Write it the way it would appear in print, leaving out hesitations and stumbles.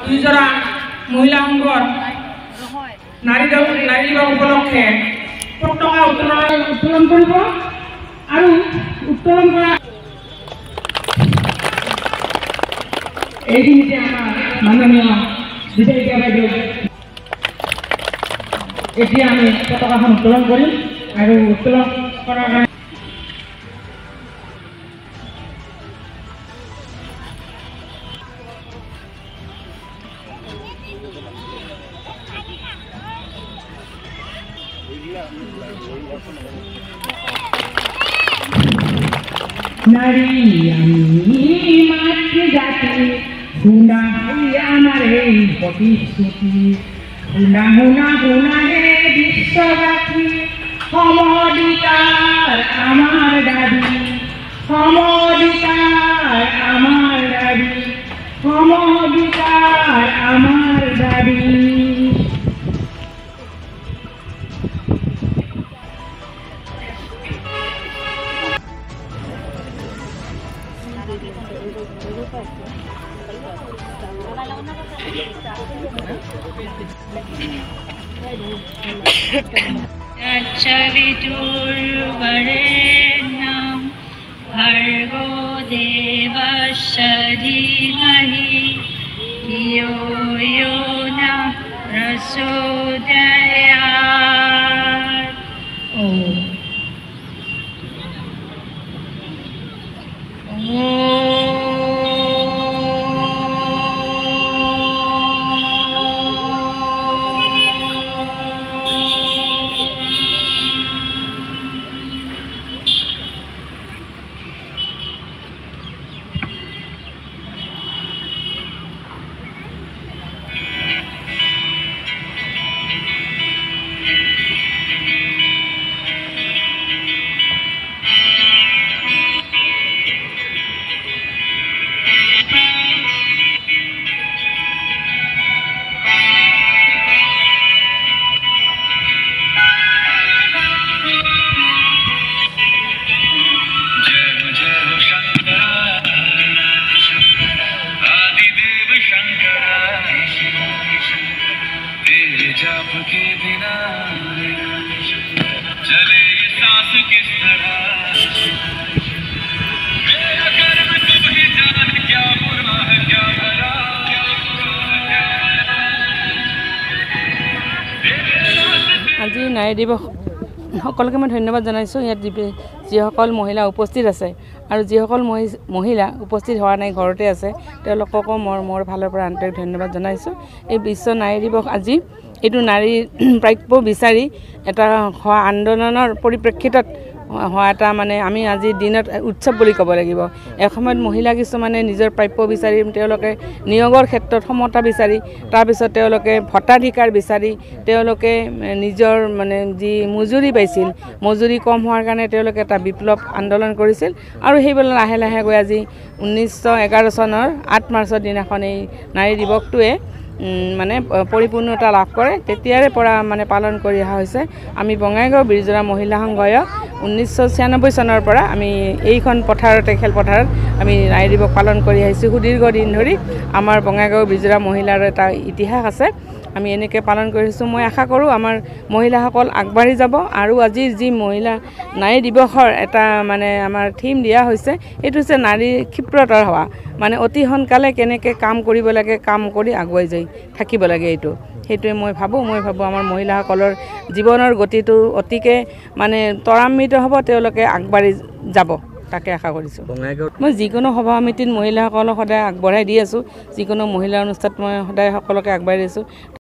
দুইজৰা মহিলা সংঘৰ নাৰী দিৱস উপলক্ষে পতাকা উত্তোলন কৰিব আৰু উত্তোলন কৰা এইখিনিতে আমাৰ মাননীয় বিধায়িকা বাইদেউ এতিয়া আমি পতাকাখন উত্তোলন কৰিম আৰু উত্তোলন কৰাৰ কাৰণে নারী আমি মাতৃজাতি শুনা আমার এই প্রতিশ্রুতি শুনা শুনা শুনা হে বিশ্ববাসী সমধিকার আমার দাবি সমধিকার আমার দাবি সমধিকার আমার দাবি Chaviturvarenam Bhargo Devasya Dhimahi Yo Yo Na Prasodayat. আজি নাৰী দিৱস সকলোকে মই ধন্যবাদ জনাইছোঁ। ইয়াত যিসকল মহিলা উপস্থিত আছে আৰু যিসকল মহিলা উপস্থিত হোৱা নাই ঘৰতে আছে তেওঁলোককো মোৰ ফালৰ পৰা আন্তৰিক ধন্যবাদ জনাইছোঁ। এই বিশ্ব নাৰী দিৱস আজি এইটো নাৰী প্ৰাপ্য বিচাৰি এটা হোৱা আন্দোলনৰ পৰিপ্ৰেক্ষিতত হোৱা এটা মানে আমি আজি দিনত উৎসৱ বুলি ক'ব লাগিব। এসময়ত মহিলা কিছুমানে নিজৰ প্ৰাপ্য বিচাৰি তেওঁলোকে নিয়োগৰ ক্ষেত্ৰত সমতা বিচাৰি তাৰপিছত তেওঁলোকে ভোটাধিকাৰ বিচাৰি তেওঁলোকে নিজৰ মানে যি মজুৰি পাইছিল মজুৰি কম হোৱাৰ কাৰণে তেওঁলোকে এটা বিপ্লৱ আন্দোলন কৰিছিল আৰু সেইবিলাক লাহে লাহে গৈ আজি 1911 চনৰ 8 মাৰ্চৰ দিনাখন এই নাৰী দিৱসটোৱে মানে পৰিপূৰ্ণতা লাভ কৰে। তেতিয়াৰে পৰা মানে পালন কৰি অহা হৈছে। আমি বঙাইগাঁও বিৰজৰা মহিলা সংঘয় 1996 চনৰ পৰা আমি এইখন পথাৰতে খেলপথাৰত আমি নাৰী দিৱস পালন কৰি আহিছোঁ। সুদীৰ্ঘ দিন ধৰি আমাৰ বঙাইগাঁও বিৰজৰা মহিলাৰ এটা ইতিহাস আছে। আমি এনেকৈ পালন কৰিছোঁ। মই আশা কৰোঁ আমাৰ মহিলাসকল আগবাঢ়ি যাব আৰু আজিৰ যি মহিলা নাৰী দিৱসৰ এটা মানে আমাৰ থিম দিয়া হৈছে এইটো হৈছে নাৰীৰ ক্ষিপ্ৰতৰ হোৱা, মানে অতি সোনকালে কেনেকৈ কাম কৰিব লাগে, কাম কৰি আগুৱাই যাই থাকিব লাগে। সেইটোৱে মই ভাবোঁ আমাৰ মহিলাসকলৰ জীৱনৰ গতিটো অতিকে মানে ত্বৰান্বিত হ'ব, তেওঁলোকে আগবাঢ়ি যাব তাকে আশা কৰিছোঁ। মই যিকোনো সভা সমিতিত মহিলাসকলক সদায় আগবঢ়াই দি আছোঁ। যিকোনো মহিলা অনুষ্ঠানত মই সদায় সকলোকে আগবাঢ়ি দিছোঁ।